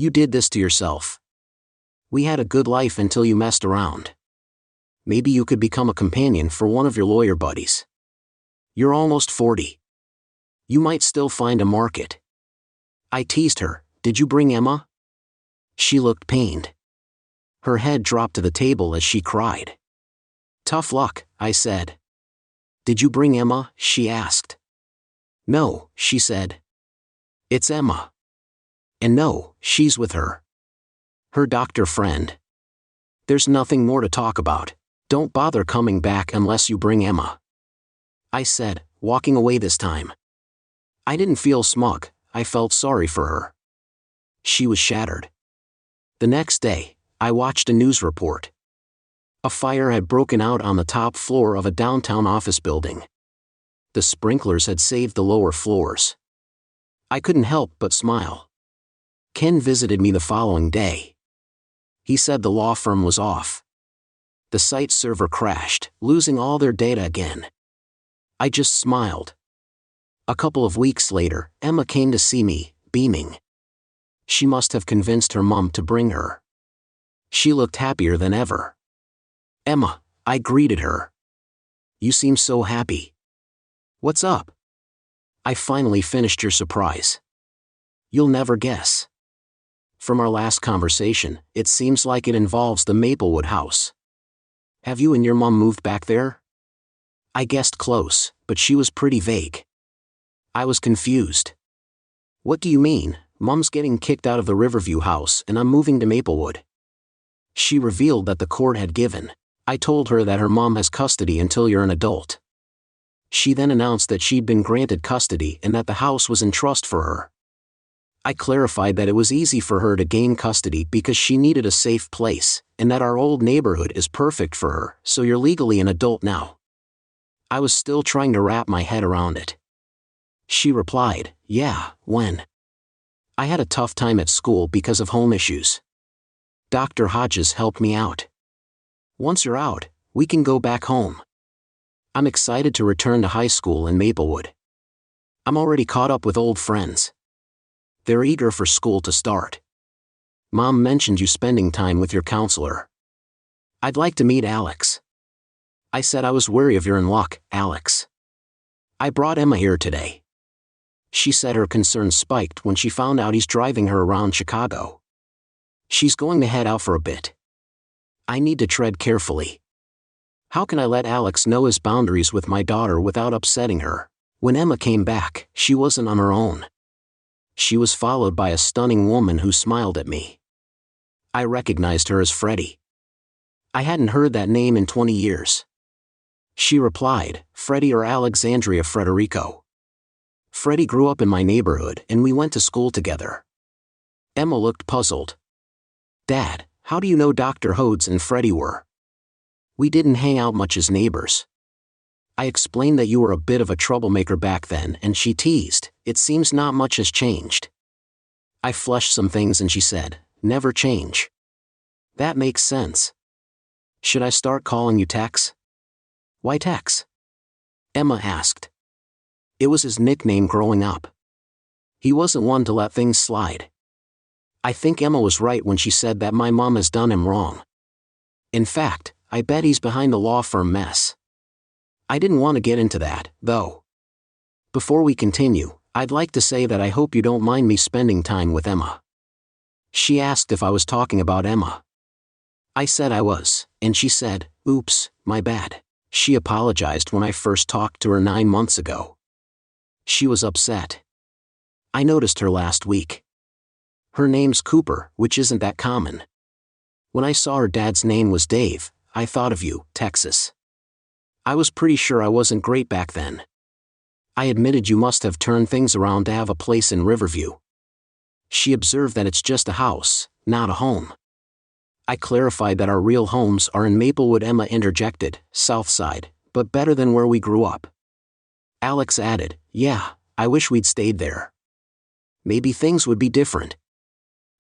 You did this to yourself. We had a good life until you messed around. Maybe you could become a companion for one of your lawyer buddies. You're almost 40. You might still find a market. I teased her, "Did you bring Emma?" She looked pained. Her head dropped to the table as she cried. "Tough luck," I said. "Did you bring Emma?" she asked. "No," she said. "It's Emma. And no, she's with her doctor friend. There's nothing more to talk about. Don't bother coming back unless you bring Emma," I said, walking away this time. I didn't feel smug, I felt sorry for her. She was shattered. The next day, I watched a news report. A fire had broken out on the top floor of a downtown office building. The sprinklers had saved the lower floors. I couldn't help but smile. Ken visited me the following day. He said the law firm was off. The site server crashed, losing all their data again. I just smiled. A couple of weeks later, Emma came to see me, beaming. She must have convinced her mom to bring her. She looked happier than ever. "Emma," I greeted her. "You seem so happy. What's up?" "I finally finished your surprise. You'll never guess." From our last conversation, it seems like it involves the Maplewood house. Have you and your mom moved back there? I guessed close, but she was pretty vague. I was confused. What do you mean? Mom's getting kicked out of the Riverview house and I'm moving to Maplewood. She revealed that the court had given. I told her that her mom has custody until you're an adult. She then announced that she'd been granted custody and that the house was in trust for her. I clarified that it was easy for her to gain custody because she needed a safe place, and that our old neighborhood is perfect for her, so you're legally an adult now. I was still trying to wrap my head around it. She replied, yeah, when? I had a tough time at school because of home issues. Dr. Hodges helped me out. Once you're out, we can go back home. I'm excited to return to high school in Maplewood. I'm already caught up with old friends. They're eager for school to start. Mom mentioned you spending time with your counselor. I'd like to meet Alex. I said I was wary of your in luck, Alex. I brought Emma here today. She said her concern spiked when she found out he's driving her around Chicago. She's going to head out for a bit. I need to tread carefully. How can I let Alex know his boundaries with my daughter without upsetting her? When Emma came back, she wasn't on her own. She was followed by a stunning woman who smiled at me. I recognized her as Freddie. I hadn't heard that name in 20 years. She replied, Freddie or Alexandria Frederico. Freddie grew up in my neighborhood and we went to school together. Emma looked puzzled. Dad, how do you know Dr. Hodes and Freddie were? We didn't hang out much as neighbors. I explained that you were a bit of a troublemaker back then and she teased, it seems not much has changed. I fleshed some things and she said, never change. That makes sense. Should I start calling you Tex? Why Tex? Emma asked. It was his nickname growing up. He wasn't one to let things slide. I think Emma was right when she said that my mom has done him wrong. In fact, I bet he's behind the law firm mess. I didn't want to get into that, though. Before we continue, I'd like to say that I hope you don't mind me spending time with Emma. She asked if I was talking about Emma. I said I was, and she said, oops, my bad. She apologized when I first talked to her 9 months ago. She was upset. I noticed her last week. Her name's Cooper, which isn't that common. When I saw her dad's name was Dave, I thought of you, Texas. I was pretty sure I wasn't great back then. I admitted you must have turned things around to have a place in Riverview. She observed that it's just a house, not a home. I clarified that our real homes are in Maplewood. Emma interjected, South Side, but better than where we grew up. Alex added, yeah, I wish we'd stayed there. Maybe things would be different.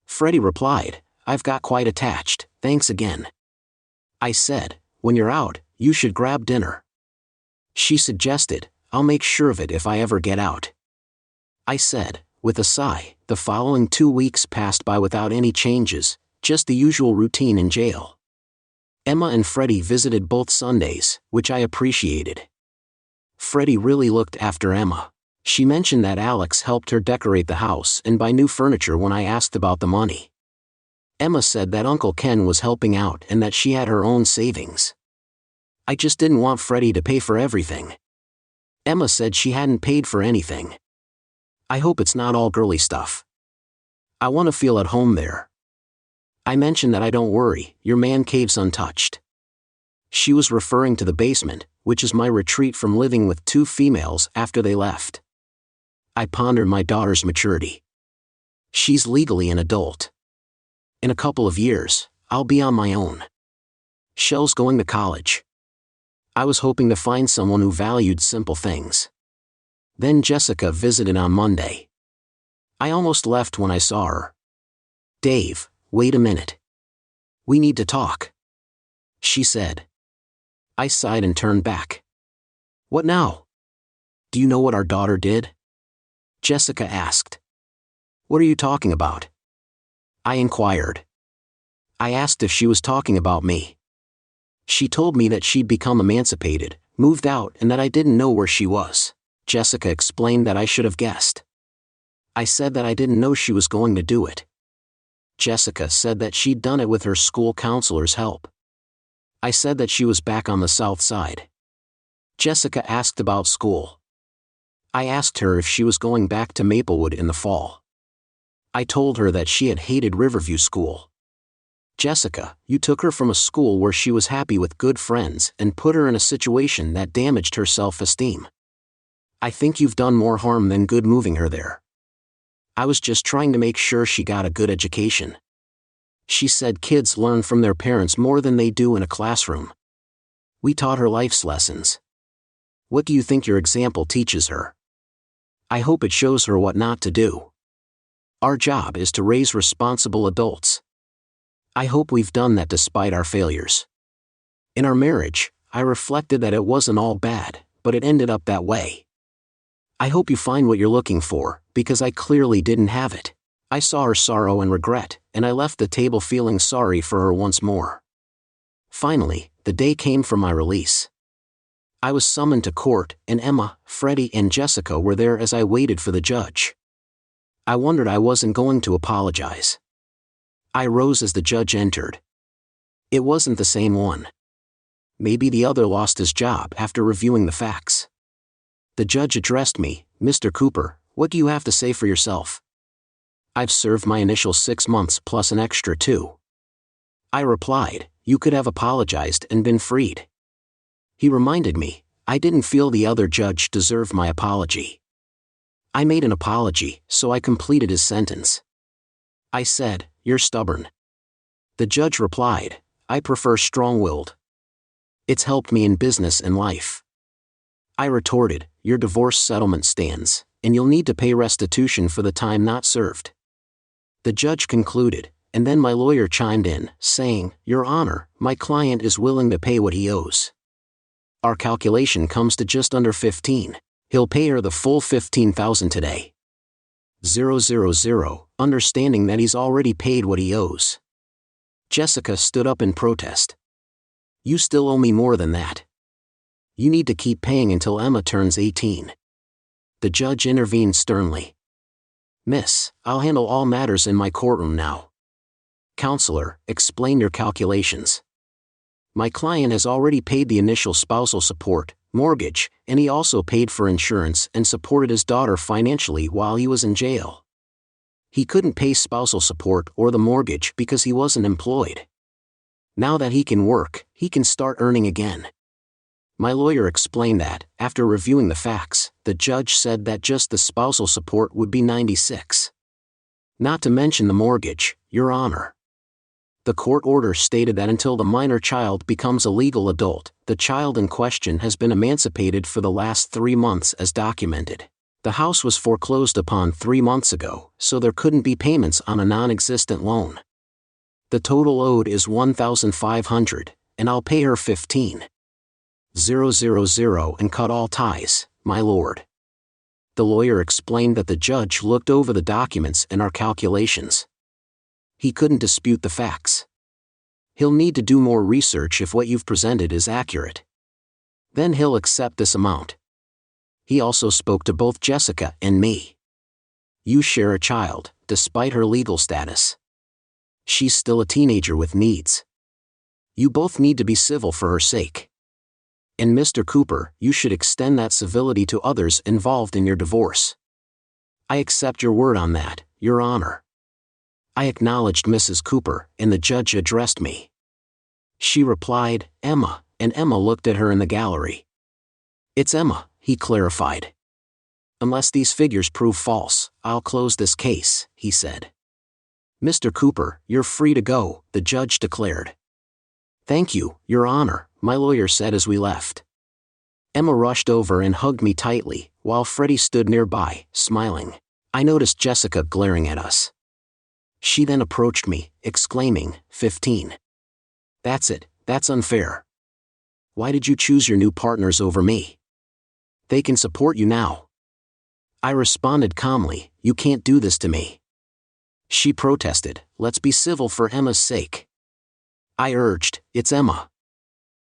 Freddie replied, I've got quite attached, thanks again. I said, when you're out, you should grab dinner. She suggested, I'll make sure of it if I ever get out. I said, with a sigh. The following 2 weeks passed by without any changes, just the usual routine in jail. Emma and Freddie visited both Sundays, which I appreciated. Freddie really looked after Emma. She mentioned that Alex helped her decorate the house and buy new furniture when I asked about the money. Emma said that Uncle Ken was helping out and that she had her own savings. I just didn't want Freddie to pay for everything. Emma said she hadn't paid for anything. I hope it's not all girly stuff. I want to feel at home there. I mentioned that I don't worry, your man cave's untouched. She was referring to the basement, which is my retreat from living with 2 females after they left. I pondered my daughter's maturity. She's legally an adult. In a couple of years, I'll be on my own. Shell's going to college. I was hoping to find someone who valued simple things. Then Jessica visited on Monday. I almost left when I saw her. Dave, wait a minute. We need to talk. She said. I sighed and turned back. What now? Do you know what our daughter did? Jessica asked. What are you talking about? I inquired. I asked if she was talking about me. She told me that she'd become emancipated, moved out, and that I didn't know where she was. Jessica explained that I should have guessed. I said that I didn't know she was going to do it. Jessica said that she'd done it with her school counselor's help. I said that she was back on the south side. Jessica asked about school. I asked her if she was going back to Maplewood in the fall. I told her that she had hated Riverview School. Jessica, you took her from a school where she was happy with good friends and put her in a situation that damaged her self-esteem. I think you've done more harm than good moving her there. I was just trying to make sure she got a good education. She said kids learn from their parents more than they do in a classroom. We taught her life's lessons. What do you think your example teaches her? I hope it shows her what not to do. Our job is to raise responsible adults. I hope we've done that despite our failures. In our marriage, I reflected that it wasn't all bad, but it ended up that way. I hope you find what you're looking for, because I clearly didn't have it. I saw her sorrow and regret, and I left the table feeling sorry for her once more. Finally, the day came for my release. I was summoned to court, and Emma, Freddie, and Jessica were there as I waited for the judge. I wondered I wasn't going to apologize. I rose as the judge entered. It wasn't the same one. Maybe the other lost his job after reviewing the facts. The judge addressed me, Mr. Cooper, what do you have to say for yourself? I've served my initial 6 months plus an extra 2. I replied, you could have apologized and been freed. He reminded me, I didn't feel the other judge deserved my apology. I made an apology, so I completed his sentence. I said, you're stubborn. The judge replied, I prefer strong-willed. It's helped me in business and life. I retorted, your divorce settlement stands, and you'll need to pay restitution for the time not served. The judge concluded, and then my lawyer chimed in, saying, Your Honor, my client is willing to pay what he owes. Our calculation comes to just under 15. He'll pay her the full $15,000 today. 000, understanding that he's already paid what he owes. Jessica stood up in protest. You still owe me more than that. You need to keep paying until Emma turns 18. The judge intervened sternly. Miss, I'll handle all matters in my courtroom now. Counselor, explain your calculations. My client has already paid the initial spousal support, mortgage, and he also paid for insurance and supported his daughter financially while he was in jail. He couldn't pay spousal support or the mortgage because he wasn't employed. Now that he can work, he can start earning again. My lawyer explained that, after reviewing the facts, the judge said that just the spousal support would be $96,000. Not to mention the mortgage, Your Honor. The court order stated that until the minor child becomes a legal adult, the child in question has been emancipated for the last 3 months as documented. The house was foreclosed upon 3 months ago, so there couldn't be payments on a non-existent loan. The total owed is $1,500, and I'll pay her $15,000 and cut all ties, my lord. The lawyer explained that the judge looked over the documents and our calculations. He couldn't dispute the facts. He'll need to do more research if what you've presented is accurate. Then he'll accept this amount. He also spoke to both Jessica and me. You share a child, despite her legal status. She's still a teenager with needs. You both need to be civil for her sake. And Mr. Cooper, you should extend that civility to others involved in your divorce. I accept your word on that, Your Honor. I acknowledged Mrs. Cooper, and the judge addressed me. She replied, Emma, and Emma looked at her in the gallery. It's Emma, he clarified. Unless these figures prove false, I'll close this case, he said. Mr. Cooper, you're free to go, the judge declared. Thank you, Your Honor, my lawyer said as we left. Emma rushed over and hugged me tightly, while Freddie stood nearby, smiling. I noticed Jessica glaring at us. She then approached me, exclaiming, 15. That's it, that's unfair. Why did you choose your new partners over me? They can support you now. I responded calmly, you can't do this to me. She protested, let's be civil for Emma's sake. I urged, it's Emma.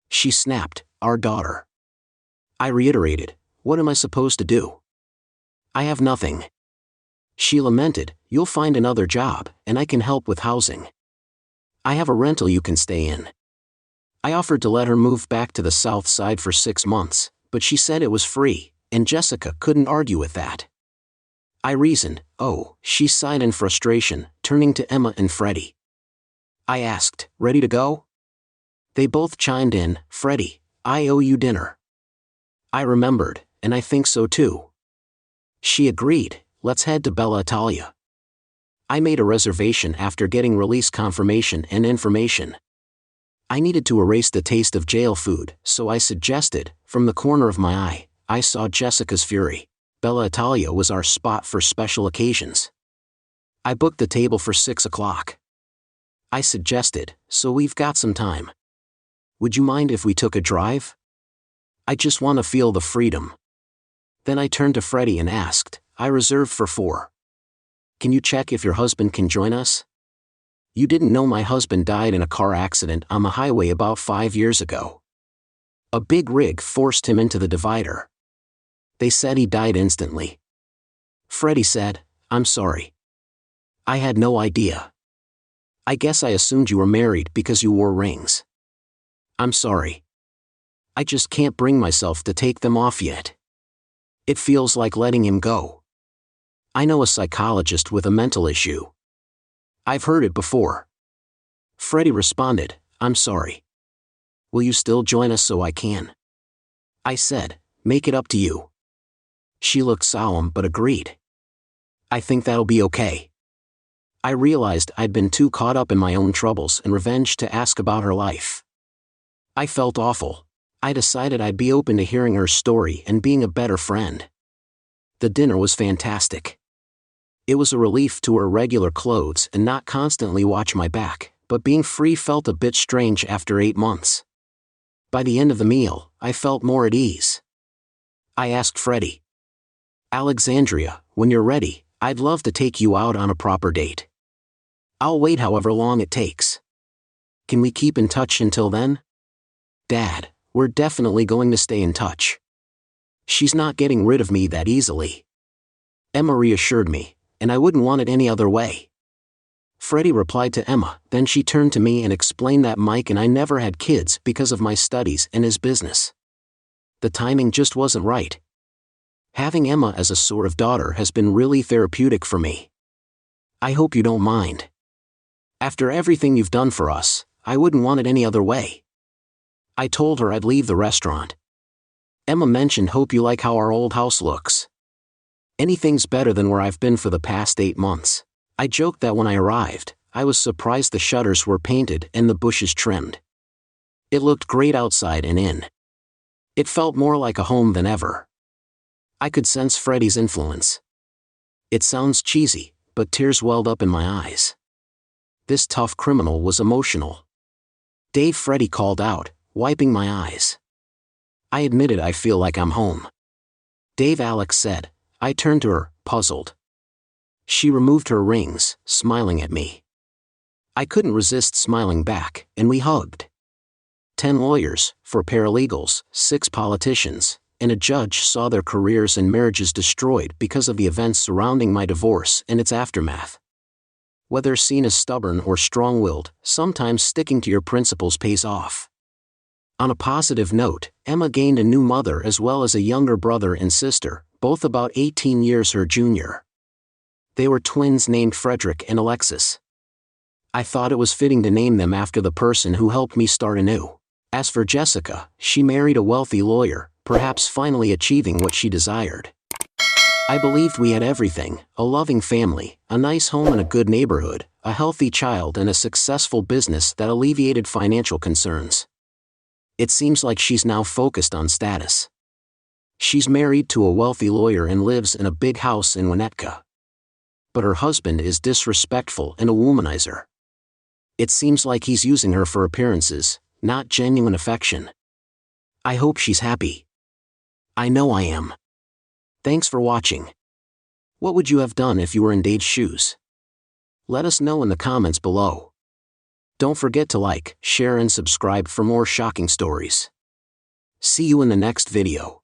She snapped, our daughter. I reiterated, what am I supposed to do? I have nothing. She lamented, "You'll find another job, and I can help with housing. I have a rental you can stay in." I offered to let her move back to the south side for 6 months, but she said it was free, and Jessica couldn't argue with that. I reasoned, "Oh," she sighed in frustration, turning to Emma and Freddie. I asked, "Ready to go?" They both chimed in, "Freddie, I owe you dinner." I remembered, and I think so too. She agreed, "Let's head to Bella Italia." I made a reservation after getting release confirmation and information. I needed to erase the taste of jail food, so I suggested, from the corner of my eye, I saw Jessica's fury. Bella Italia was our spot for special occasions. I booked the table for 6 o'clock. I suggested, "So we've got some time. Would you mind if we took a drive? I just want to feel the freedom." Then I turned to Freddie and asked, "I reserved for 4. Can you check if your husband can join us? You didn't know my husband died in a car accident on the highway about 5 years ago. A big rig forced him into the divider. They said he died instantly." Freddie said, "I'm sorry. I had no idea. I guess I assumed you were married because you wore rings. I'm sorry. I just can't bring myself to take them off yet. It feels like letting him go. I know a psychologist with a mental issue. I've heard it before." Freddie responded, "I'm sorry. Will you still join us so I can?" I said, "Make it up to you." She looked solemn but agreed. "I think that'll be okay." I realized I'd been too caught up in my own troubles and revenge to ask about her life. I felt awful. I decided I'd be open to hearing her story and being a better friend. The dinner was fantastic. It was a relief to wear regular clothes and not constantly watch my back, but being free felt a bit strange after 8 months. By the end of the meal, I felt more at ease. I asked Freddie, "Alexandria, when you're ready, I'd love to take you out on a proper date. I'll wait however long it takes. Can we keep in touch until then?" "Dad, we're definitely going to stay in touch. She's not getting rid of me that easily." Emma reassured me, and I wouldn't want it any other way. Freddie replied to Emma, then she turned to me and explained that Mike and I never had kids because of my studies and his business. The timing just wasn't right. Having Emma as a sort of daughter has been really therapeutic for me. I hope you don't mind. After everything you've done for us, I wouldn't want it any other way. I told her I'd leave the restaurant. Emma mentioned, "Hope you like how our old house looks. Anything's better than where I've been for the past 8 months. I joked that when I arrived, I was surprised the shutters were painted and the bushes trimmed. It looked great outside and in. It felt more like a home than ever. I could sense Freddie's influence. It sounds cheesy, but tears welled up in my eyes. This tough criminal was emotional. "Dave," Freddie called out, wiping my eyes. I admitted I feel like I'm home. "Dave," Alex said. I turned to her, puzzled. She removed her rings, smiling at me. I couldn't resist smiling back, and we hugged. 10 lawyers, 4 paralegals, 6 politicians, and a judge saw their careers and marriages destroyed because of the events surrounding my divorce and its aftermath. Whether seen as stubborn or strong-willed, sometimes sticking to your principles pays off. On a positive note, Emma gained a new mother as well as a younger brother and sister, both about 18 years her junior. They were twins named Frederick and Alexis. I thought it was fitting to name them after the person who helped me start anew. As for Jessica, she married a wealthy lawyer, perhaps finally achieving what she desired. I believed we had everything: a loving family, a nice home in a good neighborhood, a healthy child, and a successful business that alleviated financial concerns. It seems like she's now focused on status. She's married to a wealthy lawyer and lives in a big house in Winnetka. But her husband is disrespectful and a womanizer. It seems like he's using her for appearances, not genuine affection. I hope she's happy. I know I am. Thanks for watching. What would you have done if you were in Dave's shoes? Let us know in the comments below. Don't forget to like, share and subscribe for more shocking stories. See you in the next video.